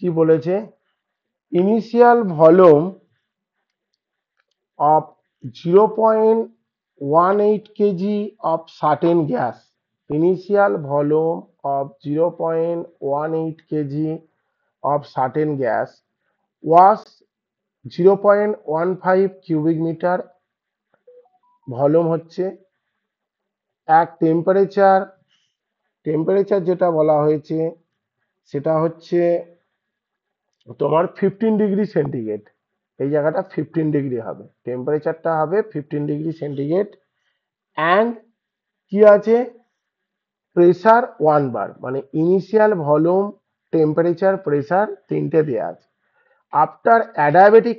কি বলেছে, initial volume of 0.18 kg of certain gas. Initial volume of 0.18 kg of certain gas was 0.15 cubic meter. Volume হচ্ছে এক temperature যেটা বলা হয়েছে সেটা হচ্ছে তোমার 15°C। এই জায়গাটা 15° হবে, টেম্পারেচারটা হবে 15°C। অ্যান্ড কি আছে, প্রেসার 1 বার, মানে ইনিশিয়াল ভলিউম, টেম্পারেচার, প্রেসার তিনটে দেওয়া আছে। After adiabatic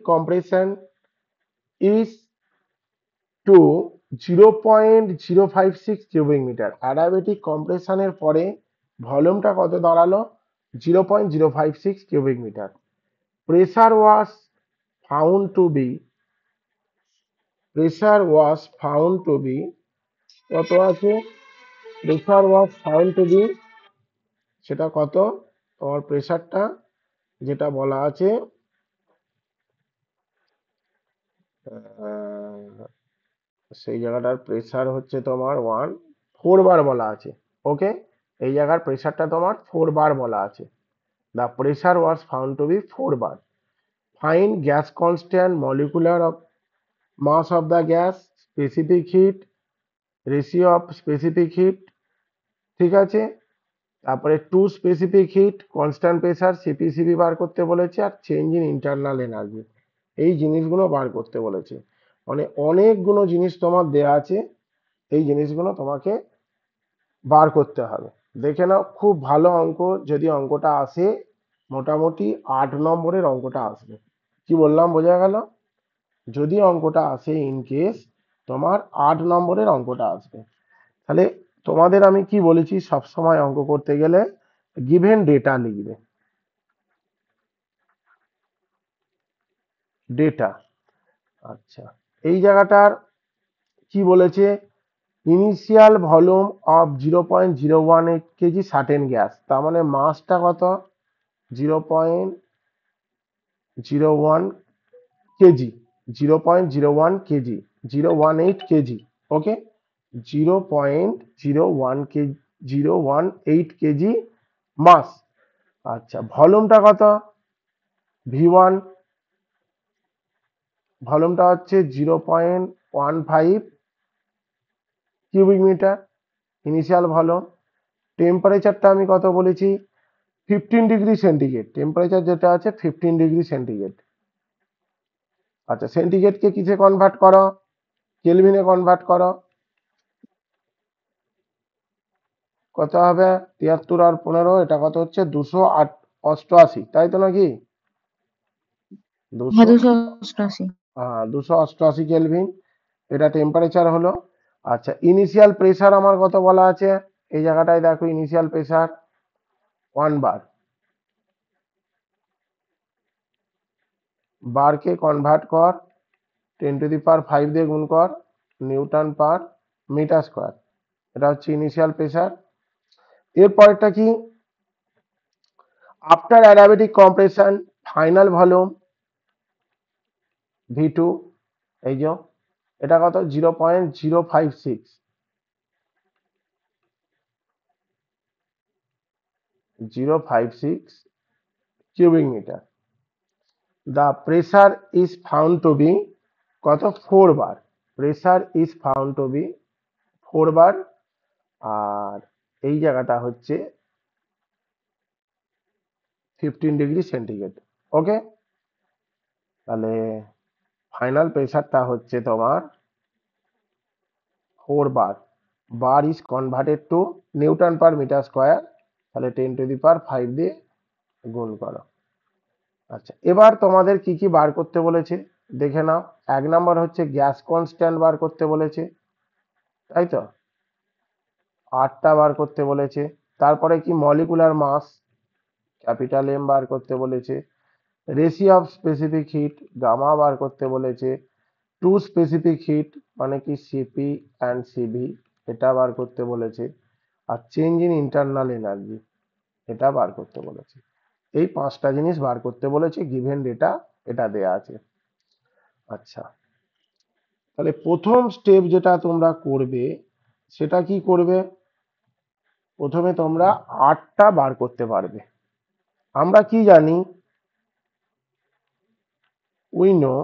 compression is to 0.056 cubic meter. Adiabatic কম্প্রেশনের পরে ভলিউমটা কত দাঁড়ালো, 0.056 cubic meter. Pressure was found to be কত আছে, pressure was found to be, সেটা কত, তোমার প্রেসারটা যেটা বলা আছে সেই জায়গাটার প্রেসার হচ্ছে তোমার 4 বার বলা আছে। ওকে, এই জায়গার প্রেসারটা তোমার 4 বার বলা আছে। The pressure was found to be 4 bar. Find gas constant, molecular mass of the gas, specific heat, ratio of specific heat, ঠিক আছে। তারপরে two specific heat, constant pressure, C P C V বার করতে বলেছে, আর চেঞ্জ ইন ইন্টারনাল এনার্জি, এই জিনিসগুলো বার করতে বলেছে। মানে অনেকগুলো জিনিস তোমার দেয়া আছে, এই জিনিসগুলো তোমাকে বার করতে হবে। দেখে নাও, খুব ভালো অঙ্ক। যদি অঙ্কটা আসে, মোটামুটি 8 নম্বরের অঙ্কটা আসবে। কি বললাম, বোঝা গেল? যদি অঙ্কটা আসে ইন কেস, তোমার 8 নম্বরের অঙ্কটা আসবে। তাহলে তোমাদের আমি কি বলেছি, সবসময় অঙ্ক করতে গেলে গিভেন ডেটা লিখবে, ডেটা। আচ্ছা, এই জায়গাটার কি বলেছে, initial volume of 0.018 KG certain gas, তার মানে মাসটা কত, 0.01 কেজি, 0.01 কেজি, 018 কেজি। ওকে, 0.018 কেজি মাস। আচ্ছা, ভলিউমটা কত, V1, ভলিউমটা হচ্ছে 0.15 কিউবিক মিটার, ইনিশিয়াল ভলিউম। টেম্পারেচারটা আমি কত বলেছি, 15°C, টেম্পারেচার যেটা আছে 15°C। আচ্ছা, সেন্টিগ্রেডকে কিসে কনভার্ট করো, কেলভিনে কনভার্ট করো, কত হবে, 73 আর 15, এটা কত হচ্ছে 288, তাই তো নাকি, 200, 288। 288 কেলভিন, এটা টেম্পারেচার হলো। আচ্ছা, ইনিশিয়াল প্রেসার আমার কত বলা আছে, এই জায়গাটায় দেখো, ইনিশিয়াল প্রেসার 1 বার, বারকে কনভার্ট কর 10⁵ দিয়ে গুণ কর, নিউটন পার মিটার স্কোয়ার, এটা হচ্ছে ইনিশিয়াল প্রেসার। এরপরেরটা কি, after adiabatic compression final volume V2, এই যে এটা কত, 0.056, 056 cubic meter. The pressure is found to be কত, 4 bar, pressure is found to be 4 bar. আর এই জায়গাটা হচ্ছে 15°C। ওকে, তাহলে ফাইনাল প্রেসারটা হচ্ছে তোমার 4 bar, bar is converted to newton per meter square, তাহলে 10⁵ দিয়ে গুণ করো। আচ্ছা, এবার তোমাদের কি কি বার করতে বলেছে দেখে নাও। 1 নাম্বার হচ্ছে গ্যাস কনস্ট্যান্ট বার করতে বলেছে, তাই তো, 8টা বার করতে বলেছে। তারপরে কি, মলিকুলার মাস ক্যাপিটাল M বার করতে বলেছে। Ratio of specific heat gamma বার করতে বলেছে। টু স্পেসিফিক হিট মানে কি, সিপি অ্যান্ড সিভি, এটা বার করতে বলেছে। আর চেঞ্জ ইন ইন্টারনাল এনার্জি, এটা বার করতে বলেছে। এই 5টা জিনিস বার করতে বলেছে, গিভেন ডেটা এটা দেয়া আছে। আচ্ছা, তাহলে প্রথম স্টেপ যেটা তোমরা করবে সেটা কি করবে? প্রথমে তোমরা আরটা বার করতে পারবে। আমরা কি জানি? উই নো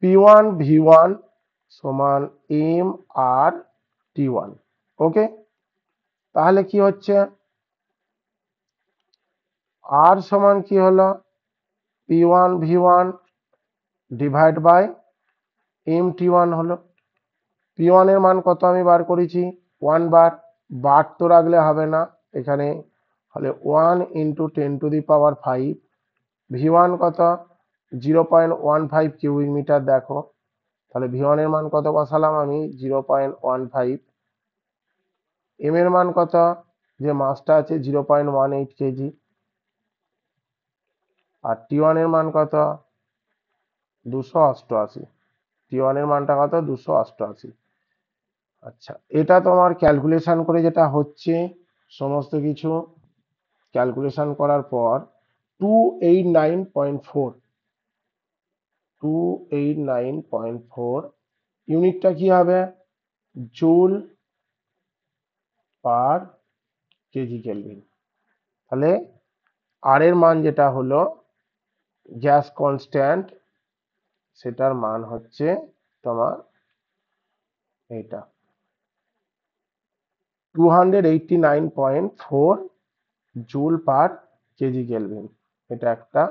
P1 V1 সমান এম আর T1। ওকে, তাহলে কি হচ্ছে? আর সমান কি হলো? P1 V1 divide by M T1 হলো। P1 এর মান কত আমি বার করেছি? 1 বার। বার তো রাখলে হবে না, এখানে হলে 1 ইন্টু 10⁵। V1 কত? 0.15 কিউবিক মিটার। দেখো, তাহলে V1 এর মান কত বসালাম আমি? 0.15। এম এর মান কত? যে মাসটা আছে 0.18 কেজি। আর T1 এর মান কত? 288। T1 এর মানটা কত? 288। আচ্ছা, এটা তোমার ক্যালকুলেশন করে যেটা হচ্ছে, সমস্ত কিছু ক্যালকুলেশন করার পর 289.4 289.4 ইউনিটটা কি হবে? Joule per KG kelvin. তাহলে আর এর মান যেটা হলো গ্যাস কনস্ট্যান্ট, সেটার মান হচ্ছে তোমার এইটা 289.4 জুল পার কেজি কেলভিন। এটা একটা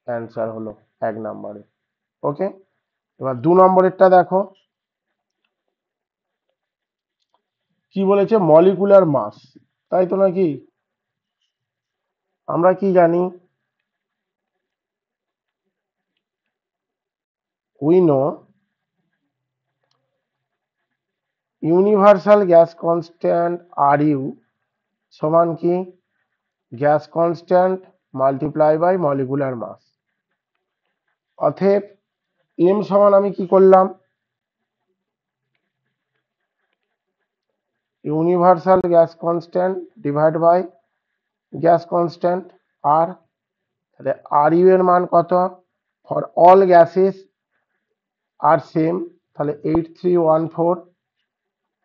অ্যান্সার হলো 1 নম্বরে। ওকে, এবার 2 নম্বরেরটা দেখো কি বলেছে? মলিকুলার মাস, তাই তো নাকি? আমরা কি জানি? We know universal gas constant R u সমান কি? Gas constant multiply by molecular mass. অতএব এম সমান আমি কি করলাম? Universal gas constant divide by gas constant R. তাহলে আর ইউ এর মান কত? For all gases are same, তাহলে 8314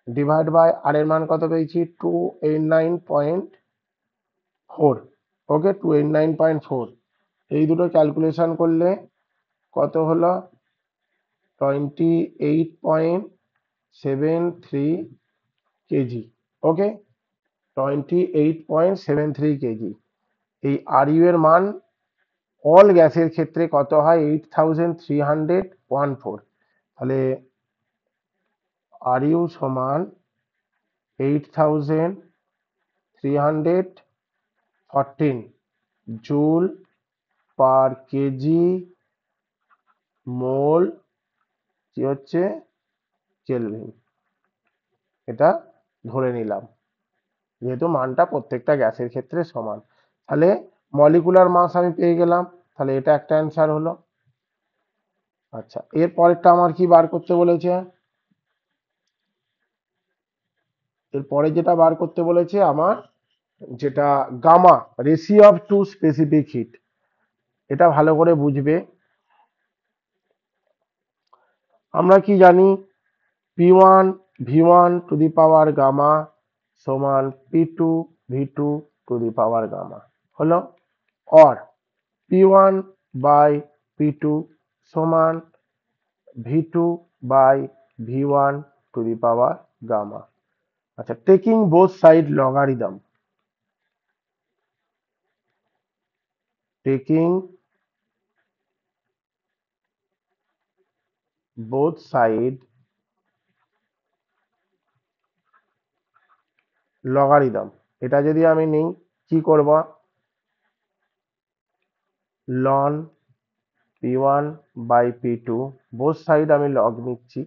ডিভাইড বাই আর এর মান কত পেয়েছি? 289.4। ওকে, 289.4। এই দুটো ক্যালকুলেশন করলে কত হলো? 28.73 কেজি। ওকে, 28.73 কেজি। এই আর ইউ এর মান অল গ্যাসের ক্ষেত্রে কত হয়? 8314। তাহলে আর ইউ সমান 8314 জুল পার কেজি মোল কি হচ্ছে? কেলভিন। এটা ধরে নিলাম, যেহেতু মানটা প্রত্যেকটা গ্যাসের ক্ষেত্রে সমান। তাহলে মলিকুলার মাস আমি পেয়ে গেলাম, তাহলে এটা একটা অ্যান্সার হলো। আচ্ছা, এর পরেরটা আমার কি বার করতে বলেছে? এরপরে যেটা বার করতে বলেছে আমার, যেটা gamma, ratio of two specific heat. এটা ভালো করে বুঝবে। আমরা কি জানি? P1 V1 to the power gamma সমান P2 V2 to the power gamma হলো। অর P1 বাই P2 সমান V2 by V1 to the power gamma. আচ্ছা, taking both side logarithm, taking both side logarithm, এটা যদি আমি নিই কি করব? লন P1 by P2, both side আমি লগ নিচ্ছি,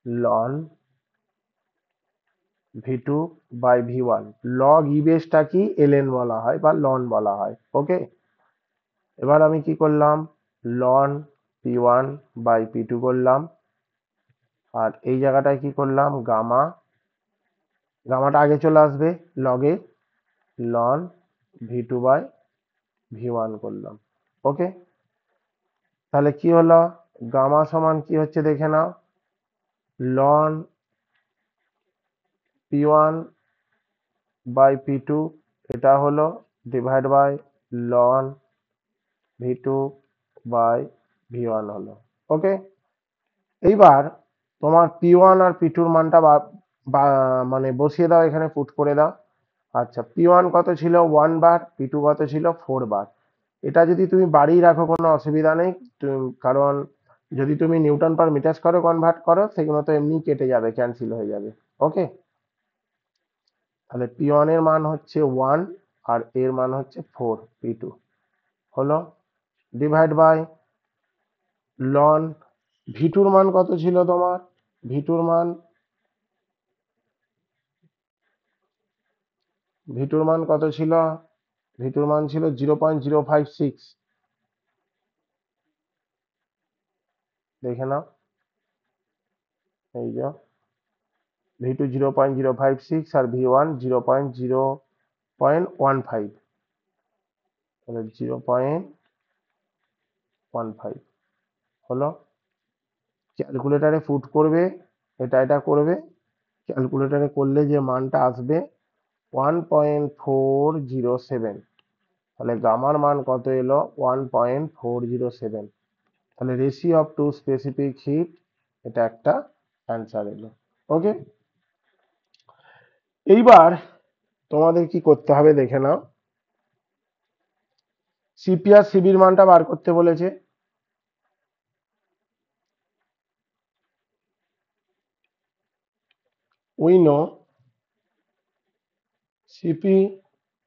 লন V2 by V1। Log e বেসটা কি? ln বলা হয় বা লন বলা হয়। ওকে, এবার আমি কি করলাম? লন P1 বাই P2 করলাম, আর এই জায়গাটায় কি করলাম? গামা গামাটা আগে চলে আসবে, লগে লন V2 বাই V1 করলাম। ওকে, তাহলে কি হলো, গামা সমান কি হচ্ছে দেখে নাও, লন P1 বাই P2, এটা হলো divide by loan V2 by V1 হলো। ওকে, এইবার তোমার P1 আর P2 এর মানটা মানে বসিয়ে দাও, এখানে পুট করে দাও। আচ্ছা, P1 কত ছিল 1 বার, P2 কত ছিল 4 বার। এটা যদি তুমি বাড়িয়ে রাখো কোনো অসুবিধা নেই, কারণ যদি তুমি নিউটন পার মিটার স্কয়ারে কনভার্ট করো সেগুলো তো এমনি কেটে যাবে, ক্যান্সেল হয়ে যাবে। ওকে, তাহলে P1 এর মান হচ্ছে 1 আর এর মান হচ্ছে 4, P2 হলো ডিভাইড বাই লন V2 এর মান কত ছিল তোমার, V2 এর মান V2 এর মান কত ছিল, V2 এর মান ছিল 0.056, দেখে নাও, এই যে V2 0.056 আর V1 0.0.15, তাহলে 0.15 হলো। ক্যালকুলেটারে পুট করবে, এটা করবে, ক্যালকুলেটারে করলে যে মানটা আসবে 1.407, তাহলে গামার মান কত এলো 1.407, তাহলে ratio of two specific heat, এটা একটা অ্যান্সার এলো। ওকে, এইবার তোমাদের কি করতে হবে দেখে নাও, সিপি আর সিবির মানটা বার করতে বলেছে। We know CP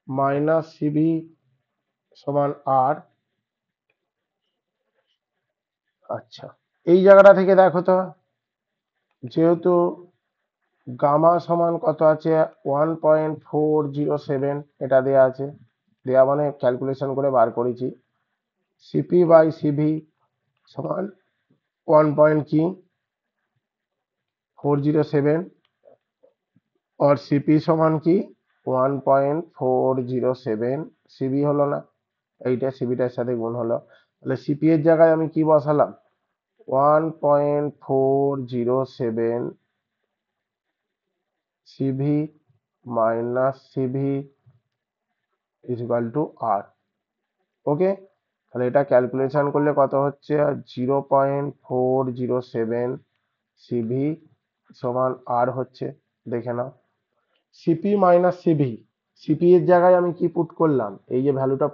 minus CV সমান আর। আচ্ছা, এই জায়গাটা থেকে দেখো তো, যেহেতু গামা সমান কত আছে 1.407, এটা দেয়া আছে, দেয়া মানে ক্যালকুলেশন করে বার করেছি, সিপি বাই সিভি সমান 1.407 और সিপি সমান কি 1.407, সিবি হলো না, এইটা সিবিটার সাথে গুণ হলো, তাহলে সিপি এর জায়গায় আমি কি বসালাম 1.407 CV minus CV is equal to R. Okay, তাহলে এটা ক্যালকুলেশন করলে কত হচ্ছে 0.407 সিভি সমান আর হচ্ছে, দেখে নাও। সিপি মাইনাস সিভি, সিপি এর জায়গায় আমি কি পুট করলাম, এই যে ভ্যালুটা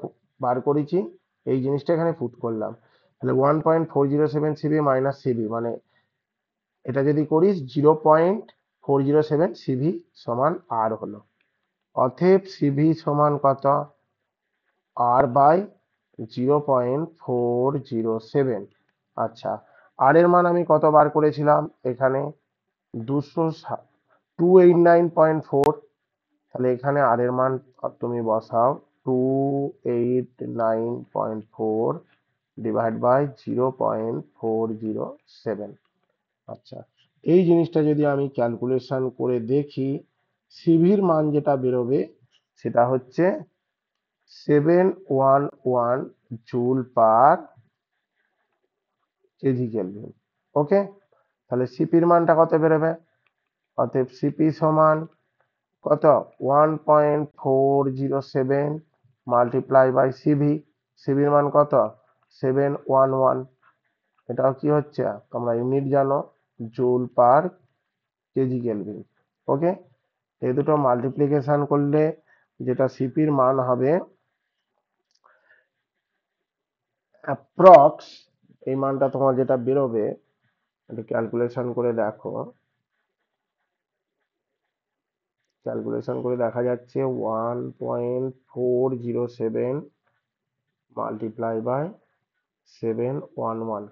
বার করেছি এই জিনিসটা এখানে পুট করলাম, তাহলে 1.407 সিভি মাইনাস সিভি, মানে এটা যদি করিস 0.407 সিভি সমান আর হলো। অতএব সিভি সমান কত আর বাই 0.407। আচ্ছা, আর এর মান আমি কত বার করেছিলাম এখানে 289.4, তাহলে এখানে আর এর মান তুমি বসাও 289.4 ডিভাইড বাই 0.407। আচ্ছা, এই জিনিসটা যদি আমি ক্যালকুলেশন করে দেখি, সিভির মান যেটা বেরোবে সেটা হচ্ছে 711 জুল পার কেজি কেলভিন। ওকে, তাহলে সিপির মানটা কত বেরোবে, অতএব সিপি সমান কত 1.407 মাল্টিপ্লাই বাই সিভি, সিভির মান কত 711, এটাও কি হচ্ছে তোমরা ইউনিট জানো, জুল পার কেজি কেলভিন। ওকে, এই দুটো মাল্টিপ্লিকেশন করলে যেটা সিপির মান হবে অ্যাপ্রক্স, এই মানটা তোমার যেটা বেরোবে এটা ক্যালকুলেশন করে দেখো, ক্যালকুলেশন করে দেখা যাচ্ছে 1.407 মাল্টিপ্লাই বাই 711,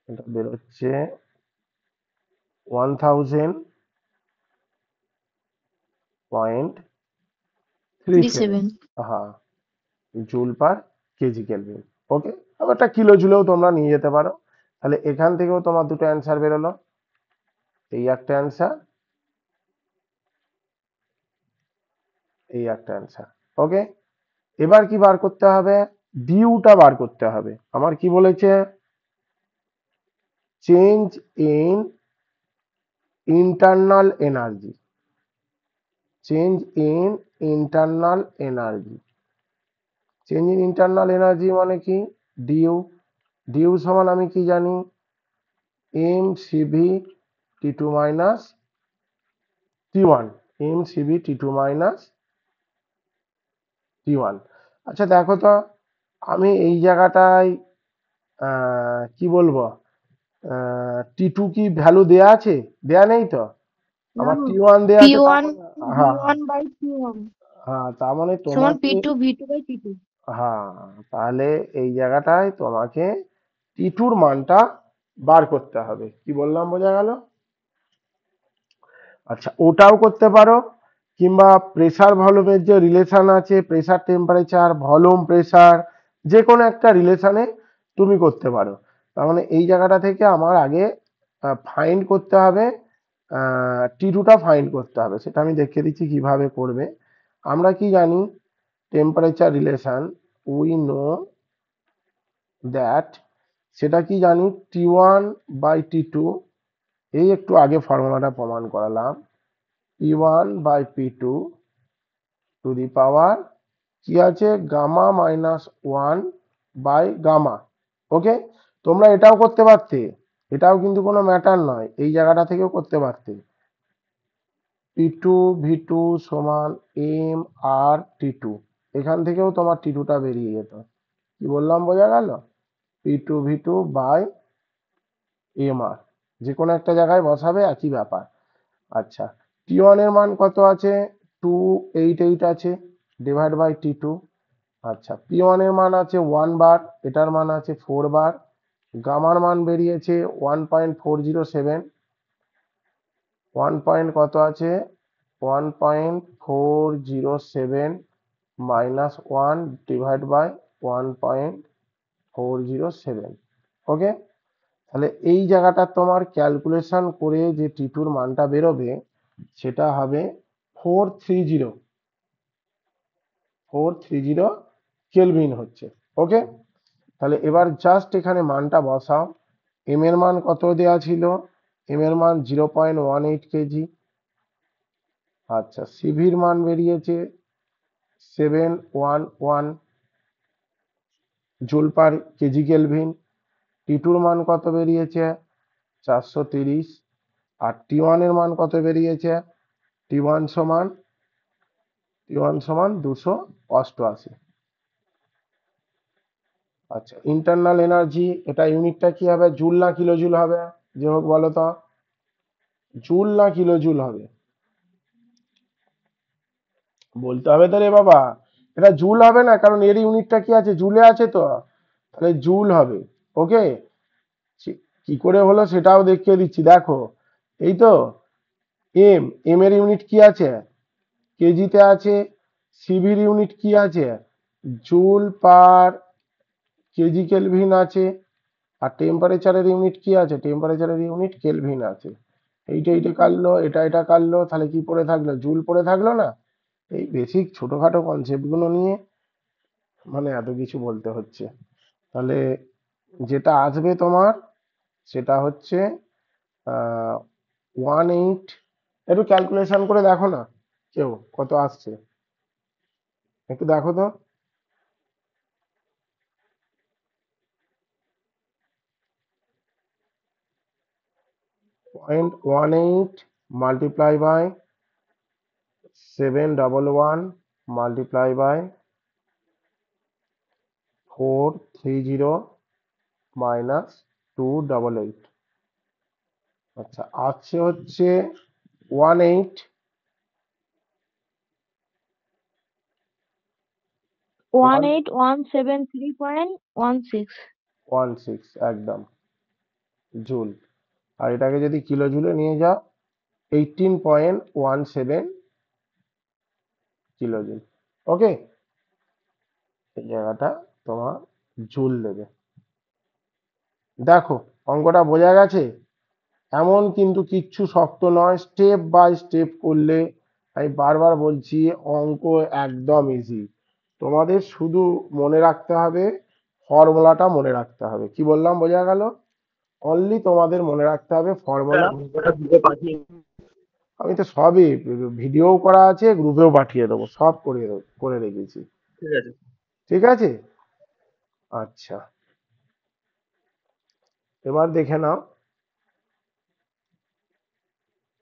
এটা বেরোচ্ছে 1000.37, হ্যাঁ, জুল পার কেজি কেলভিন। ওকে, আবার কিলো জুলেও তোমরা নিয়ে যেতে পারো। তাহলে এখান থেকেও তোমার দুটো অ্যান্সার বেরোলো, এই একটা অ্যান্সার এই একটা অ্যান্সার। ওকে, এবার কি বার করতে হবে? ডিউটা বার করতে হবে। আমার কি বলেছে? Change in internal energy. Change in internal energy. Change in internal energy মানে কি? ডিউ। ডিউ সমান আমি কি জানি? M CV T two minus T one. M CV T two minus T one. আচ্ছা দেখো তো, আমি এই জায়গাটায় কি বলবো, টি টু কি ভ্যালু দেয়া আছে? দেয়া নেই তো। না আমার না, টি ওয়ান দেয়া পি আছে, তার ওয়ান মানে ভি হ্যাঁ হ্যাঁ ওয়ান বাই পি ওয়ান হ্যাঁ, তার মানে সমান পি তোমাকে, two V two by P two. হ্যাঁ, তাহলে এই জায়গাটায় তোমাকে টি টুর মানটা বার করতে হবে। কি বললাম, বোঝা গেল? আচ্ছা, ওটাও করতে পারো, কিংবা প্রেসার ভলিউমের যে রিলেশন আছে, প্রেসার টেম্পারেচার ভলিউম প্রেসার, যে কোনো একটা রিলেশনে তুমি করতে পারো। তার মানে এই জায়গাটা থেকে আমার আগে ফাইন্ড করতে হবে, টি টুটা ফাইন্ড করতে হবে। সেটা আমি দেখিয়ে দিচ্ছি কিভাবে করবে। আমরা কি জানি? Temperature relation, we know that, সেটা কি জানি? T one by T two. এই একটু আগে ফর্মুলাটা প্রমাণ করালাম। P one by P two to the power কি আছে? Gamma minus one by gamma. Okay, তোমরা এটাও করতে পারতে, এটাও কিন্তু কোনো ম্যাটার নয়, এই জায়গাটা থেকেও করতে পারতে। পি টু ভি টু সমান এম আর টি টু, এখান থেকেও তোমার টি টুটা বেরিয়ে যেত। কি বললাম, বোঝা গেল? P two V two by M R, যে কোনো একটা জায়গায় বসাবে, একই ব্যাপার। আচ্ছা, টি ওয়ান এর মান কত আছে? 288 আছে, ডিভাইড বাই টি টু। আচ্ছা, পি ওয়ান এর মান আছে 1 বার, এটার মান আছে 4 বার। গামার মান বেরিয়েছে 1.407। কত আছে? 1.407 মাইনাস 1 ডিভাইড বাই 1.407। ওকে, তাহলে এই জায়গাটা তোমার ক্যালকুলেশন করে যে টি টুর মানটা বেরোবে, সেটা হবে 430 কেলভিন হচ্ছে। ওকে, তাহলে এবার জাস্ট এখানে মানটা বসাও। এম এর মান কত দেওয়া ছিল? এম এর মান 0.18 কেজি। আচ্ছা, সিভির মান বেরিয়েছে 711 জুল পার কেজি কেলভিন। টি টুর মান কত বেরিয়েছে? 430। আর টি ওয়ান এর মান কত বেরিয়েছে? টি ওয়ান সমান 288। আচ্ছা, ইন্টারনাল এনার্জি, এটা ইউনিটটা কি হবে? জুল না কিলো জুল হবে? যে হোক বলো তো, জুল না কিলো জুল হবে? বলতে হবে তো রে বাবা। এটা জুল হবে না, কারণ এর ইউনিটটা কি আছে? জুলে আছে তো, তাহলে জুল হবে। ওকে, কি করে হলো সেটাও দেখিয়ে দিচ্ছি, দেখো। এই তো, এম, এর ইউনিট কি আছে? কেজিতে আছে। সিভির ইউনিট কি আছে? জুল পার কেজি কেলভিন আছে। আর টেম্পারেচারের ইউনিট কি আছে? টেম্পারেচারের ইউনিট কেলভিন আছে। এইটা কাটলো, এটা কাটলো, তাহলে কি পড়ে থাকলো? জুল পড়ে থাকলো না? এই বেসিক ছোটখাটো কনসেপ্ট গুলো নিয়ে মানে এত কিছু বলতে হচ্ছে। তাহলে যেটা আসবে তোমার, সেটা হচ্ছে 18, একটু ক্যালকুলেশন করে দেখো না কেউ, কত আসছে একটু দেখো তো। 0.18 multiply by 711 multiply by 430 minus 288। আচ্ছা, আসছে হচ্ছে 18 ওয়ান এইট 173.16। 116 একদম জুল। আর এটাকে যদি কিলো জুলে নিয়ে যাও, 18.17 কিলো জুল। ওকে, এই জায়গাটা তোমার জুল দেবে। দেখো, অঙ্কটা বোঝা গেছে? এমন কিন্তু কিচ্ছু শক্ত নয়, স্টেপ বাই স্টেপ করলে আমি বারবার বলছি অঙ্ক একদম ইজি, তোমাদের শুধু মনে রাখতে হবে, ফর্মুলাটা মনে রাখতে হবে। কি বললাম বোঝা গেল? অনলি তোমাদের মনে রাখতে হবে স্যার ফর্মুলা। অঙ্কটা গ্রুপে পাঠিয়ে আমি তো সবই ভিডিও করা আছে, গ্রুপেও পাঠিয়ে দেবো, সব করে রেখেছি। ঠিক আছে। ঠিক আছে, আচ্ছা এবার দেখে নাও